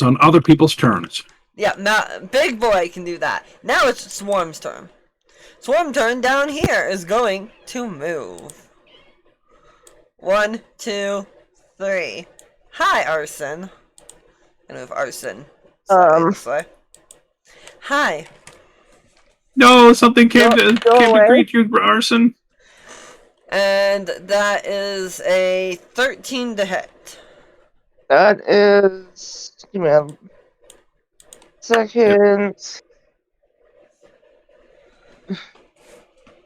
on other people's turns. Yeah, now Big Boy can do that. Now it's Swarm's turn. Swarm turn down here is going to move. 1, 2, 3. Hi, Arson. Gonna move Arson. This way. Hi. No, something came to greet you, Arson. And that is a 13 to hit. That is... Give me a second.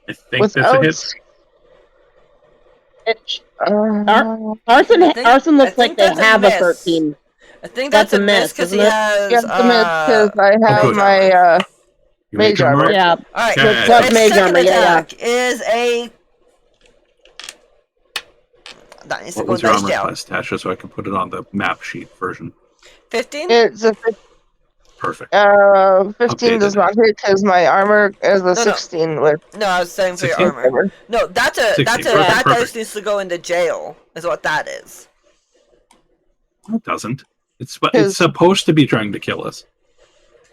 I think that's a hit. Arson looks like they have a 13. I think that's a miss because he has. Yes, a miss because I have my mage armor. Yeah. Alright, plus mage armor. Yeah. Is a. That needs to What go was your dice armor jail. class, Tasha, so I can put it on the map sheet version? 15. It's a Perfect. 15 does not hit because my armor is a 16 with. No, I was saying for your 16. armor. No, that Perfect. dice needs to go into jail. Is what that is. It doesn't. It's supposed to be trying to kill us.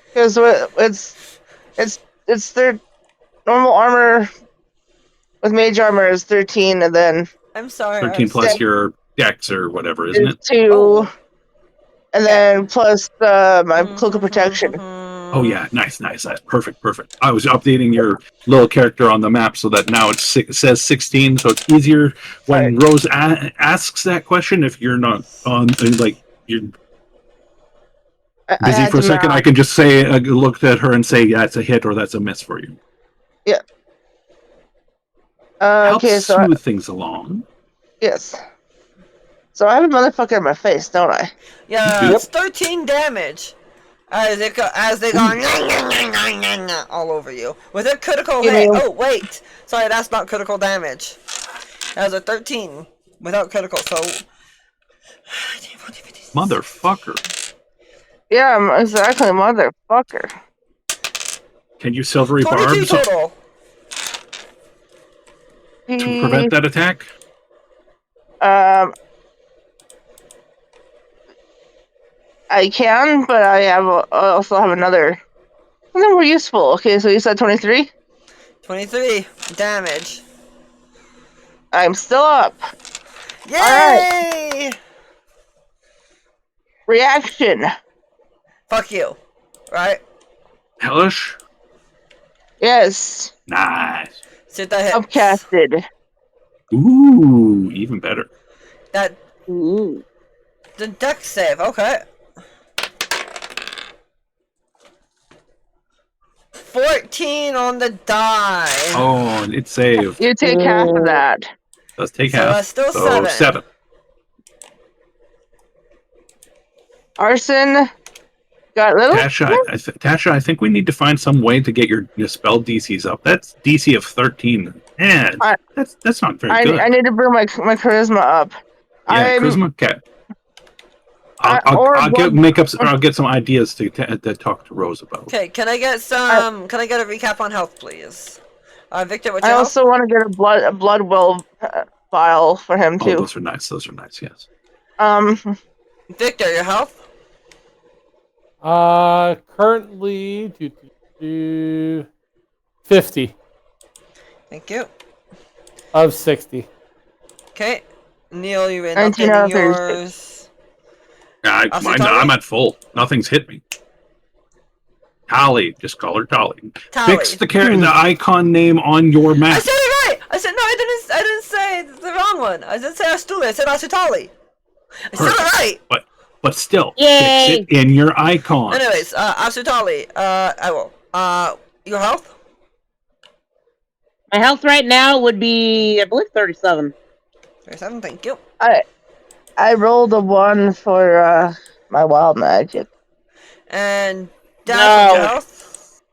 Because it's their normal armor with mage armor is 13, and then I'm sorry. 13 plus your dex or whatever, isn't it? 2, and then plus my cloak of protection. Oh yeah, nice. Perfect. I was updating your little character on the map so that now it says 16, so it's easier when Rose asks that question. If you're not on, like you're busy for a second, I can just say, look at her and say, yeah, it's a hit or that's a miss for you. Yeah. Okay, so smooth things along. Yes. So I have a motherfucker in my face, don't I? Yeah, it's 13 damage. As they go all over you with a critical hit. Oh wait, sorry, that's not critical damage. That was a 13 without critical. So, motherfucker. Yeah, exactly, motherfucker. Can you silvery barbs total to prevent that attack? I can, but I also have another. Something more useful. Okay, so you said 23? 23 damage. I'm still up. Yay! All right. Reaction. Fuck you. Right? Hellish? Yes. Nice. Sit that hit. Upcasted. Ooh, even better. That. Ooh. The dex save, okay. 14 on the die. Oh, it's saved. You take half of that. Let's take half. That's still so 7. Arson got little. Tasha, I think we need to find some way to get your spell DCs up. That's DC of 13. Man, that's not very good. I need to bring my charisma up. Yeah, charisma. Okay. I'll get some ideas to talk to Rose about. Okay, can I get some? Can I get a recap on health, please? Victor, what's your I also want to get a blood well file for him too. Oh, those are nice. Yes. Victor, your health? Currently 50. Thank you. Of 60. Okay, Neil, you in 19 out of yours. I'm at full. Nothing's hit me. Tally, just call her Tally. Fix the icon name on your map. I said it right. I said no. I didn't say the wrong one. I didn't say Astuli. I said Asutali. I said it right. But still, fix it in your icon. Anyways, Asutali. I will. Your health? My health right now would be, I believe, 37. 37. Thank you. I rolled a 1 for my wild magic. And Dash, your health?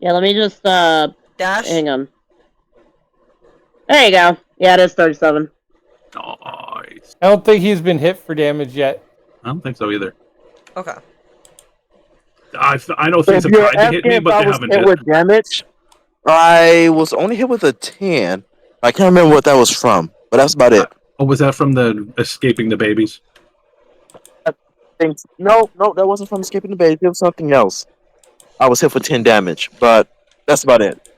Yeah, let me just Dash. Hang on. There you go. Yeah, it is 37. Nice. I don't think he's been hit for damage yet. I don't think so either. Okay. I know things have tried to hit me, but they haven't hit. With damage, I was only hit with a 10. I can't remember what that was from, but that's about it. Oh, was that from the escaping the babies? No, that wasn't from escaping the base. It was something else. I was hit for 10 damage, but that's about it.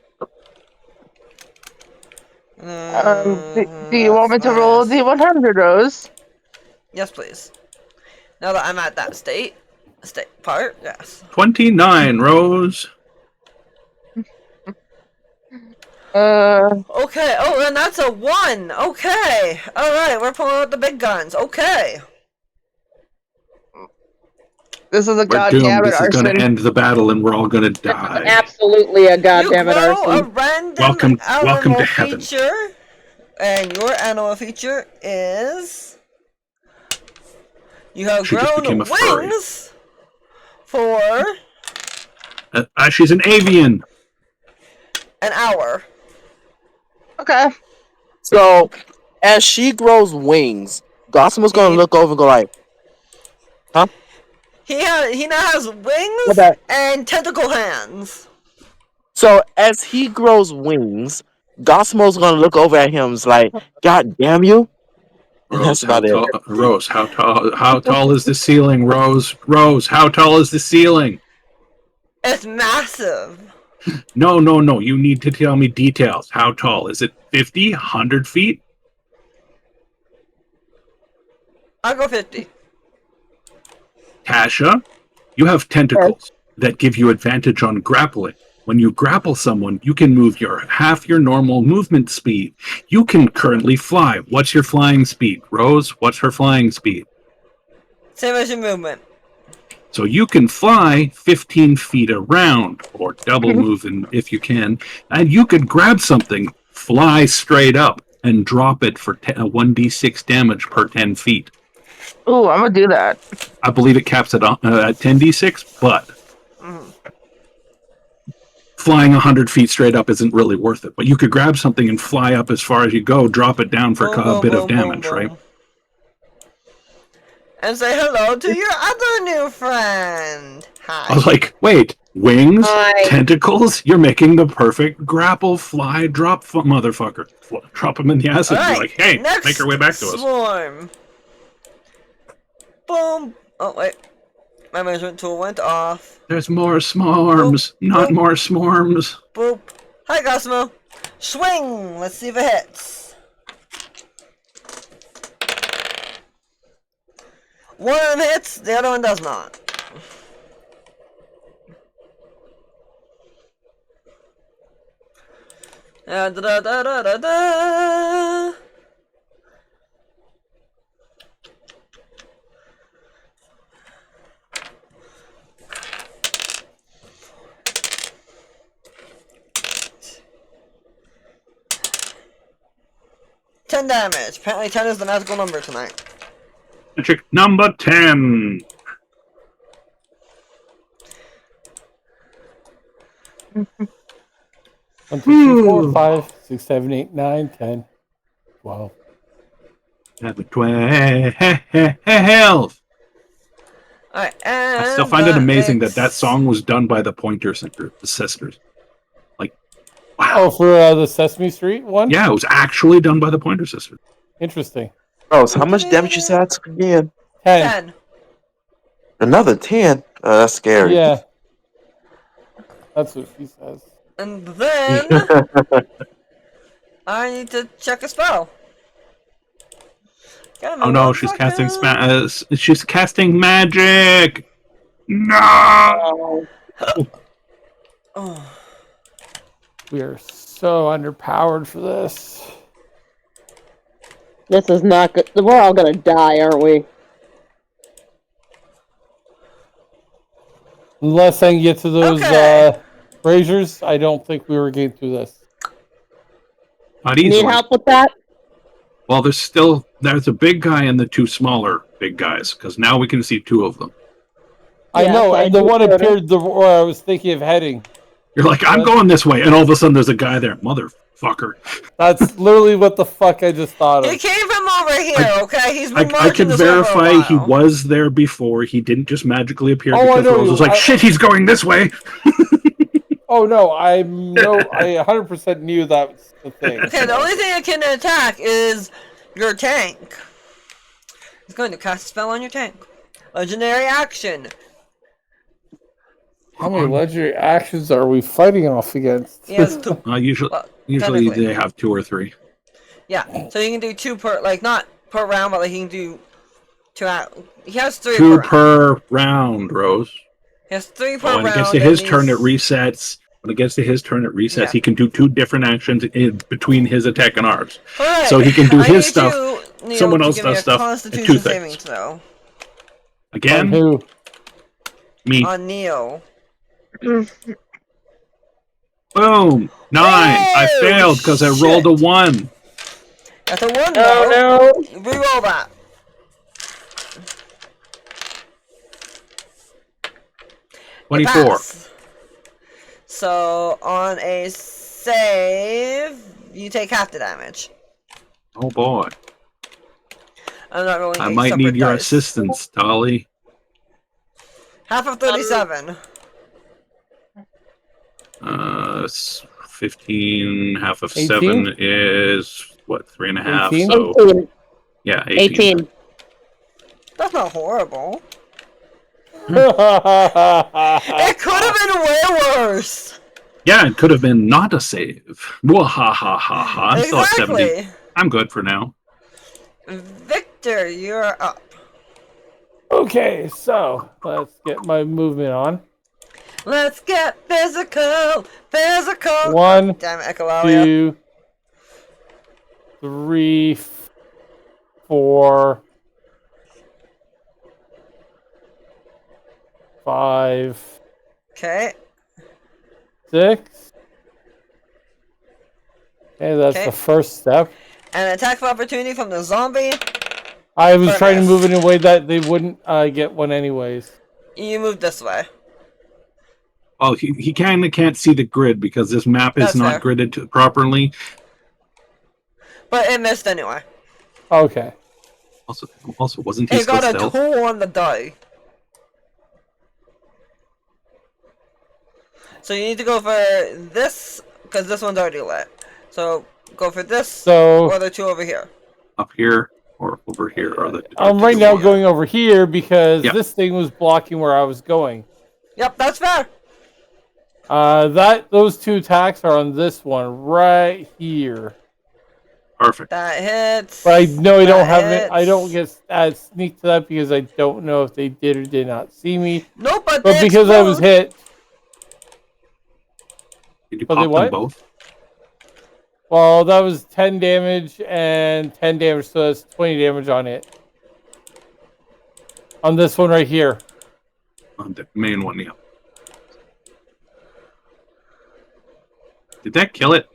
Do you want me to roll the 100, Rose? Yes, please. Now that I'm at that state part, yes. 29, Rose. Okay, oh, and that's a 1! Okay! Alright, we're pulling out the big guns. Okay! This is a We're goddamn doomed. This is going arson. to end the battle, and we're all going to This is die. absolutely a You goddamn grow a arson. random Welcome animal to heaven. feature, and your animal feature is... You have She just became grown a furry. wings for She's an avian. an hour. Okay. So, as she grows wings, Gossamer's gonna look over and go like, He now has wings Okay. and tentacle hands. so as he grows wings, Gossamer's gonna look over at him and is like, God damn you. And Rose, that's about it. Rose, how tall is the ceiling, Rose? Rose, how tall is the ceiling? It's massive. No. You need to tell me details. How tall? Is it 50, 100 feet? I'll go 50. Tasha, you have tentacles that give you advantage on grappling. When you grapple someone, you can move half your normal movement speed. You can currently fly. What's your flying speed? Rose, what's her flying speed? Same as your movement. So you can fly 15 feet around, or double move if you can, and you could grab something, fly straight up, and drop it for 1d6 damage per 10 feet. Ooh, I'm gonna do that. I believe it caps at 10d6, but flying 100 feet straight up isn't really worth it. But you could grab something and fly up as far as you go, drop it down for a bit of damage, right? And say hello to your other new friend. Hi. I was like, wait, wings, Hi. tentacles? You're making the perfect grapple, fly, drop, motherfucker. Drop him in the acid and be like, hey, next make her way back to us. Swarm. Boom. Oh, wait. My measurement tool went off. There's more swarms, not more swarms. Boop. Hi, Cosmo. Swing. Let's see if it hits. One of them hits, the other one does not. Da da da da da da. $10 damage. Apparently 10 is the magical number tonight. Magic number 10. One, two, three, 4, 5, 6, 7, 8, 9, 10, 12. Have a 12. Alright, and I still find it amazing makes... that song was done by the Pointer Sisters. Like, wow. Oh, for the Sesame Street one? Yeah, it was actually done by the Pointer Sisters. Interesting. Rose, how much damage you said I took again? 10. 10. Another 10? That's scary. Yeah. That's what she says. And then I need to check a spell. Oh no, she's casting magic. No. Oh. We are so underpowered for this. This is not good. We're all gonna die, aren't we? Unless I can get to those Okay. braziers, I don't think we were getting through this. Not You easily. need help with that? Well, there's a big guy and the two smaller big guys, because now we can see two of them. I Yeah, know, so I and the just one heard it. appeared where I was thinking of heading. You're like, I'm going this way, and all of a sudden there's a guy there. Motherfucker. That's literally what the fuck I just thought He of. came from over here, okay? He's been I marking can this over a verify he while. was there before. He didn't just magically appear Oh, I because know Rose you- was like, shit, he's going this way. Oh no, I 100% knew that was the thing. Okay, the only thing I can attack is Your tank is going to cast a spell on your tank. Legendary action. How many legendary actions are we fighting off against? He has two. Usually, Well, usually technically. they have 2 or 3. Yeah, so you can do 2 per, like, not per round, but like you can do 2 out. He has 3 2 per round. per round, Rose. He has 3 per Oh, when round. it gets to his and turn, it these- resets. When it gets to his turn, it resets. Yeah. He can do 2 different actions in between his attack and ours. Alright, So he can do I his need stuff. You, Neil, Someone to else give me does a stuff. Constitution 2 saving things. throw On Again, who? me. on Neil. Boom! 9. I Oh, failed because I rolled a shit. 1. That's a 1 Oh though. no! Reroll that. You 24. pass. So on a save, you take half the damage. Oh boy. I'm not rolling. I a might need separate your dice. assistance, Dolly. Half of 37. 15, half of 18? 7 is, what, 3.5? 18? So, 18. yeah, 18. 18. That's not horrible. It It could have been way worse. Yeah, it could have been not a save. Wahahaha. I'm still at 70. Exactly. I'm good for now. Victor, you're up. Okay, so let's get my movement on. Let's get physical. Physical. 1, Damn it, Echolalia. 2, 3, 4, 5, Okay. 6. Okay, that's Okay. the first step. An attack of opportunity from the zombie. I was For trying to miss. move it in a way that they wouldn't get one anyways. You move this way. Oh, he kind of can't see the grid because this map is That's not fair. gridded properly. But it missed anyway. Okay. Also, wasn't he It still got a stealth? 2 on the die. So you need to go for this, because this one's already lit. So go for this, So or the 2 over here. Up here or over here? Or the, I'm right now Yeah. going over here because Yeah. this thing was blocking where I was going. Yep, that's fair. Those 2 attacks are on this one right here. Perfect. That hits. But I know I don't have it. hits. I don't get sneak to that because I don't know if they did or did not see me. Nope, but But they because I was explode. hit, Did you But they pop them what? both? well, that was 10 damage and 10 damage, so that's 20 damage on it. On this one right here. On the main one, yeah. Did that kill it?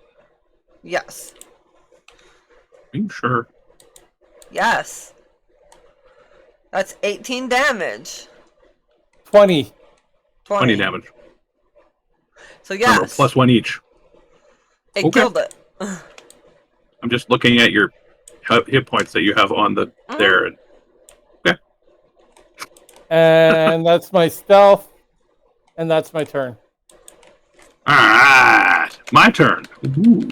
Yes. Are you sure? Yes. That's 18 damage. 20. 20 damage. So Remember, yes. plus 1 each. It Okay. killed it. I'm just looking at your hit points that you have on the there. And And that's my stealth. And that's my turn. all right, my turn. Ooh.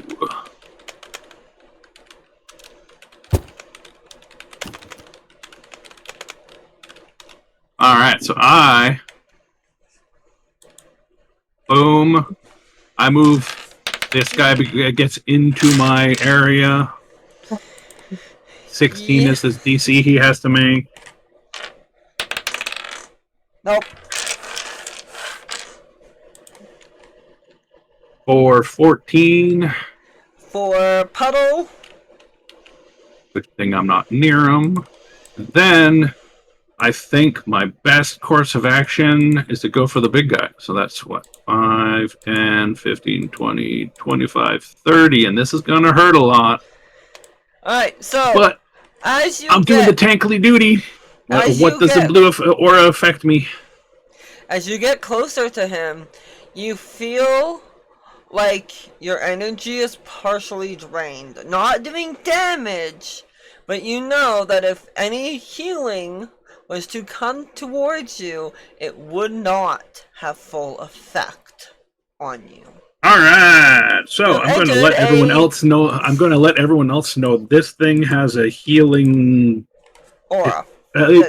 All right, so boom, I move. This guy gets into my area. 16 is his DC he has to make. Nope. For 14. For Puddle. Good thing I'm not near him. And then I think my best course of action is to go for the big guy. So that's what? 5, 10, 15, 20, 25, 30. And this is going to hurt a lot. Alright, so But as you I'm doing the tankly duty. What does the blue aura affect me? As you get closer to him, you feel like your energy is partially drained. Not doing damage, but you know that if any healing was to come towards you, it would not have full effect on you. All right. So You've I'm going to entered let everyone a- else know. I'm going to let everyone else know this thing has a healing. Aura. Uh,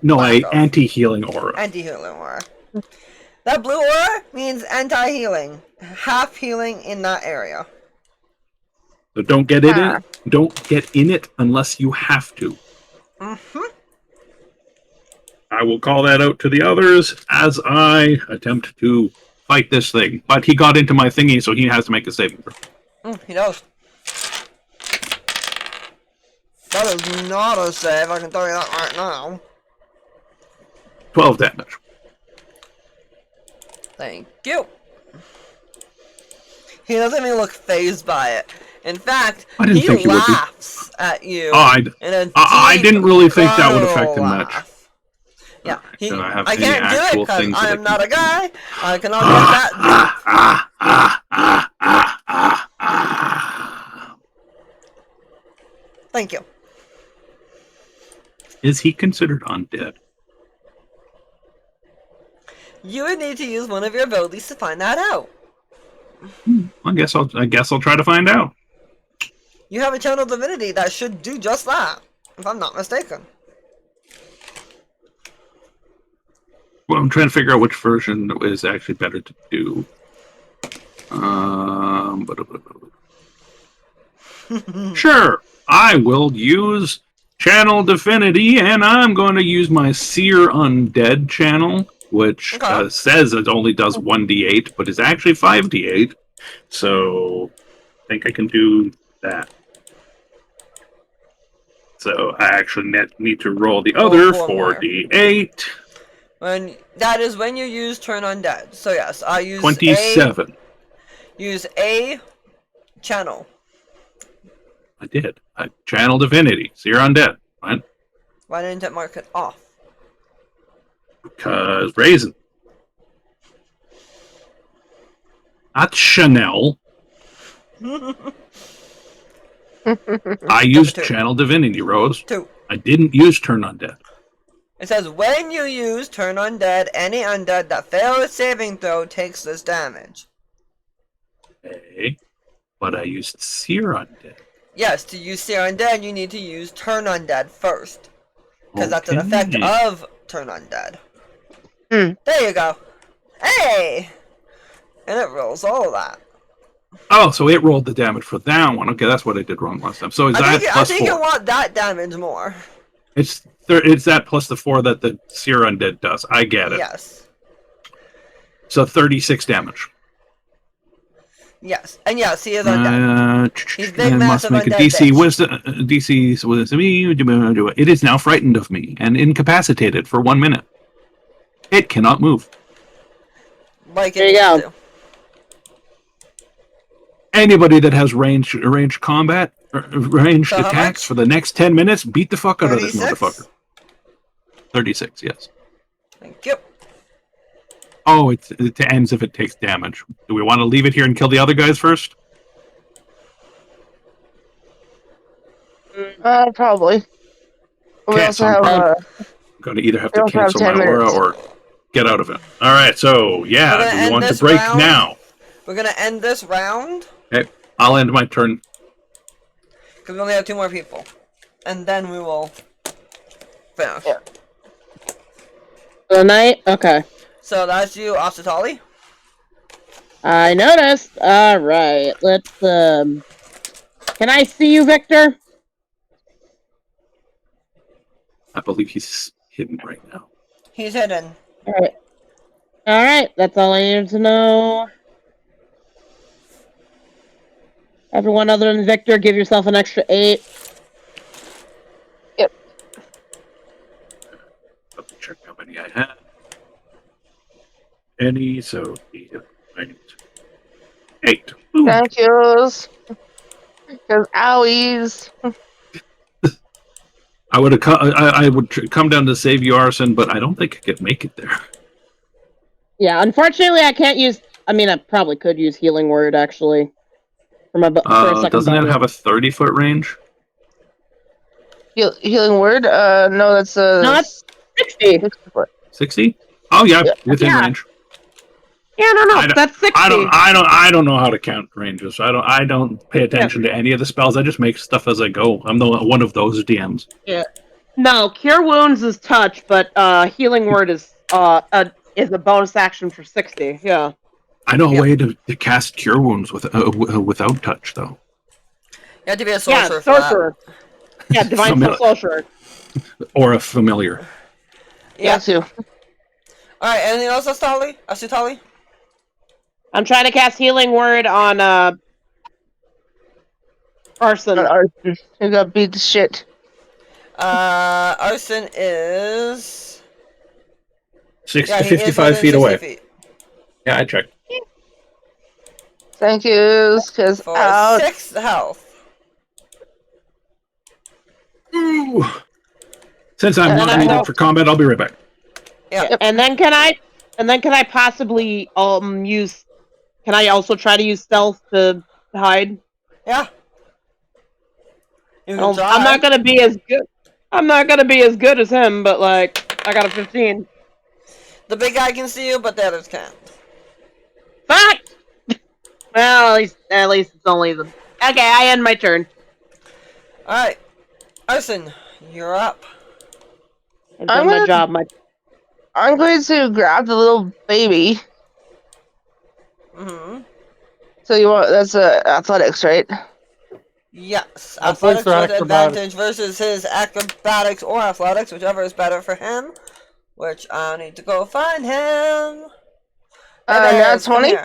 no, Lack a of. anti-healing aura. Anti-healing aura. That blue aura means anti-healing. Half healing in that area. So don't get in Ah. it. Don't get in it unless you have to. Mm-hmm. I will call that out to the others as I attempt to fight this thing. But he got into my thingy, so he has to make a saving throw. He does. That is not a save, I can tell you that right now. 12 damage. Thank you. He doesn't even look phased by it. In fact, I didn't he think he would be. laughs at you. I I didn't really think that would affect him much. Yeah, Do I have I any can't do it actual because things I that I am can not a do? guy. I can only attack. Thank you. Is he considered undead? You would need to use one of your abilities to find that out. I guess I'll try to find out. You have a channel divinity that should do just that, if I'm not mistaken. Well, I'm trying to figure out which version is actually better to do. Sure, I will use Channel Divinity, and I'm going to use my Seer Undead channel, which Okay. says it only does 1d8, but is actually 5d8. So I think I can do that. So I actually need to roll the other four more. 4d8. That is when you use Turn Undead. So yes, I use 27. Use a channel. I did. I Channel Divinity. Seer Undead. Right? Why didn't it mark it off? Because Raisin. Not Chanel. I used Channel Divinity, Rose. 2. I didn't use Turn Undead. It says when you use Turn Undead, any undead that fails saving throw takes this damage. Okay. But I used Seer Undead. Yes, to use Seer Undead, you need to use Turn Undead first. Because that's an Okay. effect of Turn Undead. Hmm. There you go. Hey! And it rolls all of that. Oh, so it rolled the damage for that one. Okay, that's what I did wrong last time. So is that I plus think 4? you want that damage more. It's that plus the 4 that the Seer Undead does. I get it. Yes. So 36 damage. Yes. And yes, he is undead. He's big, I massive must make a undead DC bitch. wisdom. DC wisdom. It is now frightened of me and incapacitated for 1 minute. It cannot move. Like There it you needs go. to. Anybody that has ranged combat, ranged So how attacks much? for the next 10 minutes, beat the fuck out of this 36? motherfucker. 36, yes. Thank you. Oh, it ends if it takes damage. Do we want to leave it here and kill the other guys first? Probably. We Okay, also so have I'm going to either have we to also have cancel 10 my aura minutes. or get out of it. All right, so We're yeah, gonna do we end want to this break round. now? We're gonna end this round Okay, I'll end my turn. because we only have 2 more people, and then we will finish. Yeah. The night? Okay. So that's you, Asatali. I noticed. Alright, let's, Can I see you, Victor? I believe he's hidden right now. He's hidden. Alright. Alright, that's all I needed to know. Everyone other than Victor, give yourself an extra 8. Yep. Let me check how many I have. Any, so 8. Ooh. Thank yous. Because owies. I would have. I would come down to save you, Arson, but I don't think I could make it there. Yeah, unfortunately I can't use... I mean, I probably could use Healing Word, actually. For a second Doesn't it bonus. have a 30-foot range? Healing word? No, that's No, it's 60. 60 foot. 60? Oh yeah, Yeah. within Yeah. range. Yeah, no, I don't, that's 60. I don't know how to count ranges. I don't pay attention to any of the spells. I just make stuff as I go. I'm one of those DMs. Yeah. No, Cure Wounds is touch, but Healing Word is a bonus action for 60. Yeah. I know a way to cast Cure Wounds without touch, though. You have to be a Yeah, sorcerer for that. sorcerer. Yeah, divine sorcerer. Or a familiar. Yeah. too. Alright, anything else, Asutali? I'm trying to cast Healing Word on Arson. Arson. You got beat to shit. Arson is 60 he to is 55 within feet 60 away. feet. Yeah, I checked. Thank you, because For out. 6 health. Ooh. Since I'm And not needed for combat, I'll be right back. Yeah. Yep. And then can I possibly use? Can I also try to use stealth to hide? Yeah. You can Well, try. I'm not gonna be as good. I'm not gonna be as good as him, but like I got a 15. The big guy can see you, but the others can't. Fuck. Well, at least it's only the. Okay, I end my turn. Alright. Arson, you're up. I've done my job. I'm going to grab the little baby. Mm-hmm. So you want that's athletics, right? Yes. Athletics Athletics or with acrobatics? advantage versus his acrobatics or athletics, whichever is better for him. Which I need to go find him. Now 20.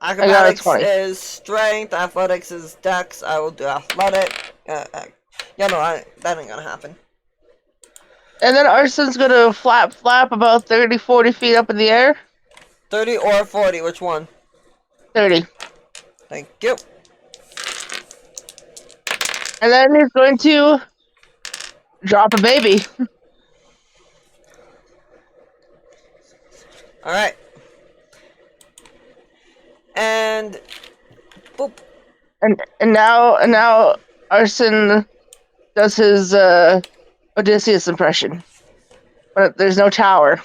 Acrobatics 20. is strength, athletics is dex. I will do athletic. Yeah, no, that ain't gonna happen. And then Arson's gonna flap about 30, 40 feet up in the air. 30 or 40, which one? 30. Thank you. And then he's going to drop a baby. Alright. And boop. And now Arson does his Odysseus impression. But there's no tower.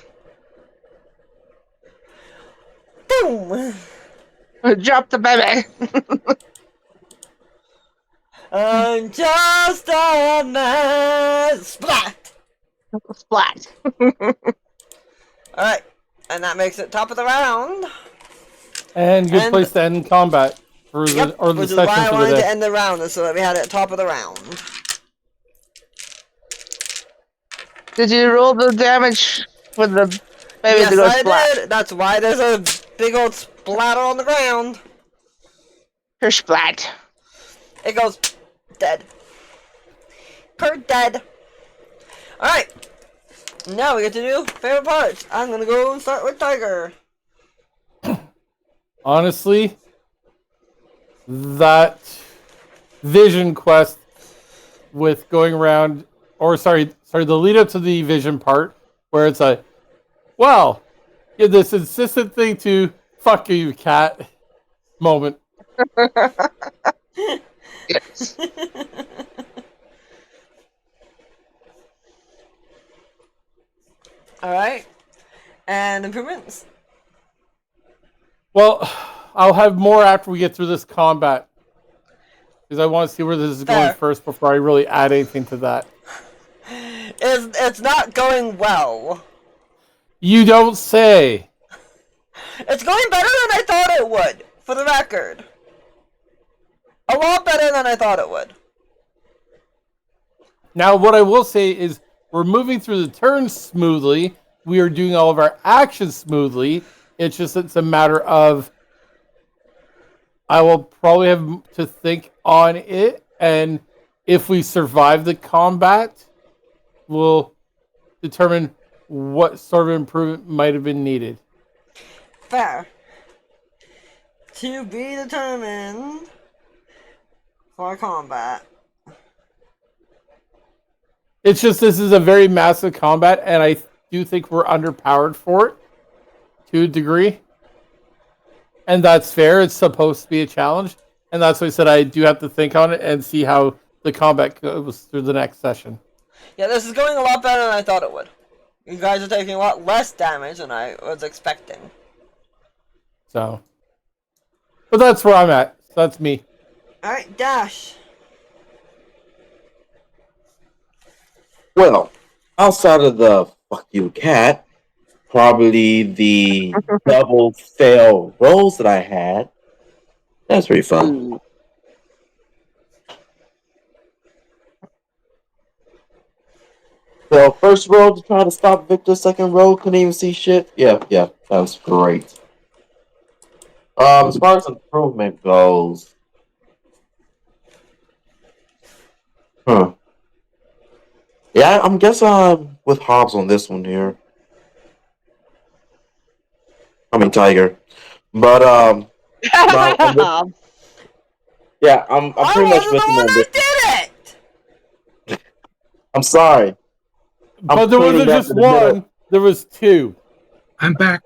Boom! Drop the baby. I'm just a man. Splat! Splat. Alright. And that makes it top of the round. And good place to end combat for the Which is session why I for the wanted day. to end the round, so that we had it top of the round. Did you roll the damage for the baby Yes, to go I splat? did. That's why there's a big old splatter on the ground. Her splat. It goes dead. Per dead. Alright. Now we get to do favorite parts. I'm gonna go and start with Tiger. Honestly, that vision quest with going around, or sorry, the lead up to the vision part, where it's a, well, yeah, this insistent thing to fuck you, cat moment. Yes. Alright. And improvements. Well, I'll have more after we get through this combat. Because I want to see where this is going first before I really add anything to that. It's not going well. You don't say. It's going better than I thought it would, for the record. A lot better than I thought it would. Now, what I will say is we're moving through the turns smoothly. We are doing all of our actions smoothly. It's a matter of I will probably have to think on it, and if we survive the combat, we'll determine what sort of improvement might have been needed. Fair. To be determined for combat. It's just this is a very massive combat, and I do think we're underpowered for it to a degree. And that's fair. It's supposed to be a challenge. And that's why I said I do have to think on it and see how the combat goes through the next session. Yeah, this is going a lot better than I thought it would. You guys are taking a lot less damage than I was expecting. So, but that's where I'm at. So that's me. Alright, Dash. Well, outside of the fuck you cat, probably the double fail rolls that I had. That's pretty fun. Ooh. So first roll to try to stop Victor, second roll couldn't even see shit. Yeah, that was great. As far as improvement goes, yeah, I'm guessing I'm with Hobbs on this one here. I mean Tiger, but I'm pretty much with him on this. I did it! I'm sorry. But there wasn't just one. There was two. I'm back.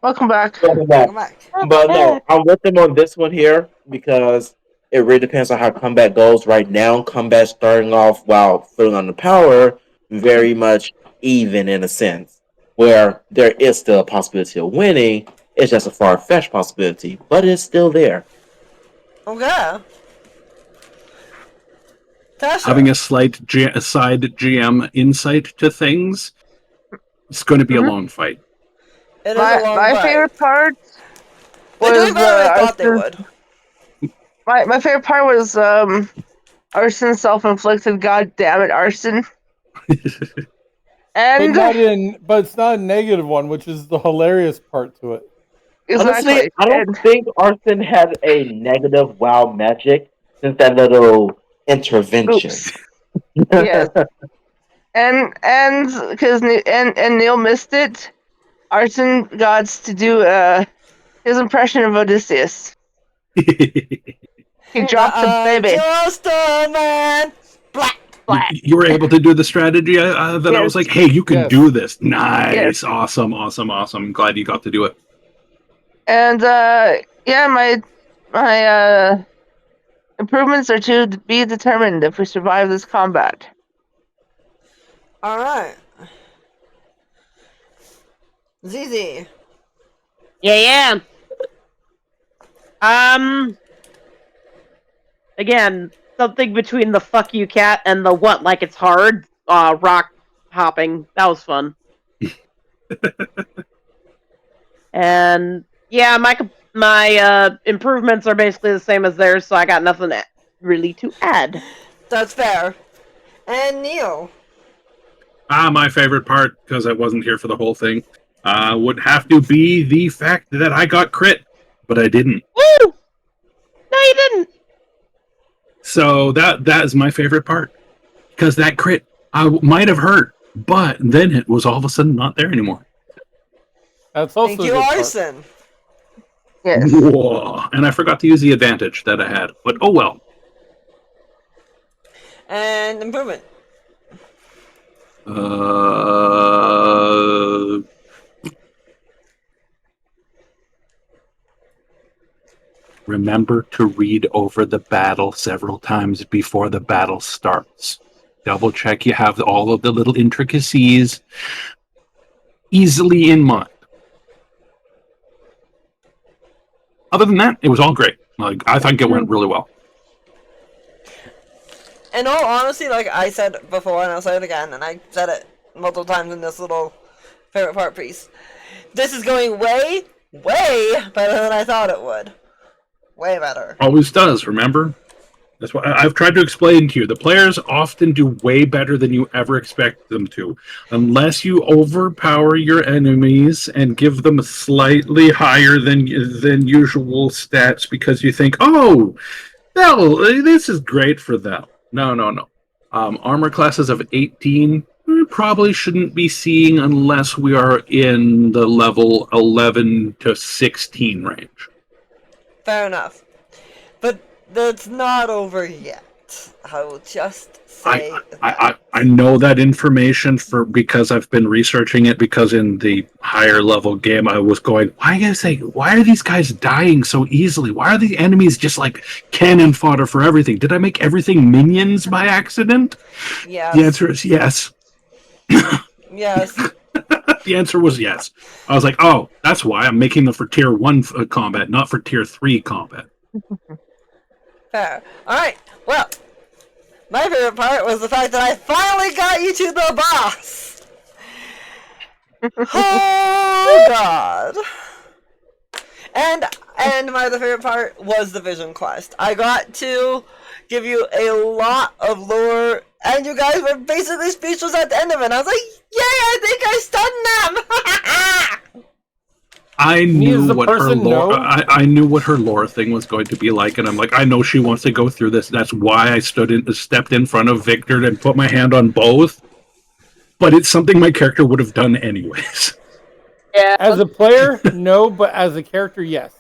Welcome back. Come back. But no, I'm with him on this one here because it really depends on how combat goes. Right now, combat starting off while filling on the power, very much even in a sense, where there is still a possibility of winning. It's just a far-fetched possibility, but it's still there. Okay. Tasha. Having a slight side GM insight to things, it's going to be a long fight. It is a long My fight. favorite part They're was doing better than I thought they would. my favorite part was arson, self-inflicted. God damn it, arson. And But it's not a negative one, which is the hilarious part to it. exactly. Honestly, I don't think Arson had a negative WoW magic since that little intervention. Oops. Yes. And because and Neil missed it, Arson got to do his impression of Odysseus. He dropped the baby. Just a man. Black. You were able to do the strategy that I was like, hey, you can do this. Nice. Yes. Awesome. I'm glad you got to do it. And my improvements are to be determined if we survive this combat. Alright. ZZ. Yeah. Again, something between the fuck you cat and the what like it's hard. Rock hopping. That was fun. And yeah, my improvements are basically the same as theirs, so I got nothing really to add. That's fair. And Neil. My favorite part, because I wasn't here for the whole thing, would have to be the fact that I got crit, but I didn't. Woo! No, you didn't. So that is my favorite part, because that crit I might have hurt, but then it was all of a sudden not there anymore. That's also Thank you, Arson. Yes. Whoa. And I forgot to use the advantage that I had, but oh well. And improvement. Remember to read over the battle several times before the battle starts. Double check you have all of the little intricacies easily in mind. Other than that, it was all great. Like, I think it went really well. In all honesty, like I said before, and I'll say it again, and I said it multiple times in this little favorite part piece, this is going way, way better than I thought it would. Way better. Always does, remember? That's what I've tried to explain to you. The players often do way better than you ever expect them to. Unless you overpower your enemies and give them slightly higher than usual stats because you think, oh, this is great for them. No. Armor classes of 18 we probably shouldn't be seeing unless we are in the level 11 to 16 range. Fair enough. But that's not over yet. that. I will just say I know that information because I've been researching it, because in the higher level game I was going, why are these guys dying so easily? Why are the enemies just like cannon fodder for everything? Did I make everything minions by accident? yes. The answer is yes. Yes. The answer was yes. I was like, oh, that's why I'm making them for tier 1 combat, not for tier 3 combat. Fair. Alright, well, my favorite part was the fact that I finally got you to the boss! Oh god! And my other favorite part was the vision quest. I got to give you a lot of lore, and you guys were basically speechless at the end of it. I was like, yay, I think I stunned them! I knew as a what her person, lore. no. I knew what her lore thing was going to be like, and I'm like, I know she wants to go through this. That's why I stepped in front of Victor and put my hand on both. But it's something my character would have done anyways. Yeah. As a player, no, but as a character, yes.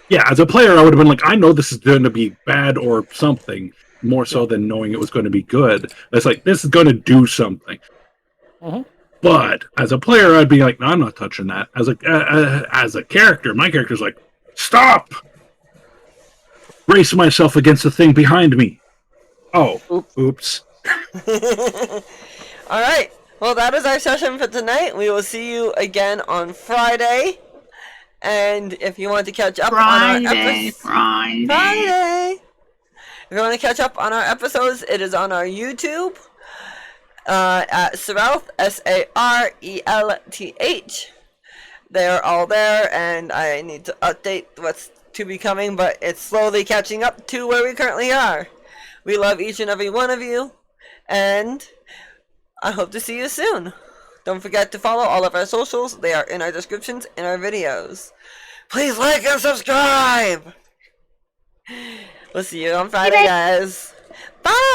Yeah, as a player, I would have been like, I know this is going to be bad or something, more so than knowing it was going to be good. It's like, this is going to do something. Mm-hmm. But as a player, I'd be like, no, I'm not touching that. As a character, my character's like, stop! Brace myself against the thing behind me. Oh, oops. Alright, well that is our session for tonight. We will see you again on Friday. And if you want to catch up on our episodes... Friday! If you want to catch up on our episodes, it is on our YouTube. At Sarelth, Sarelth. They're all there, and I need to update what's to be coming, but it's slowly catching up to where we currently are. We love each and every one of you, and I hope to see you soon. Don't forget to follow all of our socials. They are in our descriptions in our videos. Please like and subscribe! We'll see you on Friday, guys. Bye!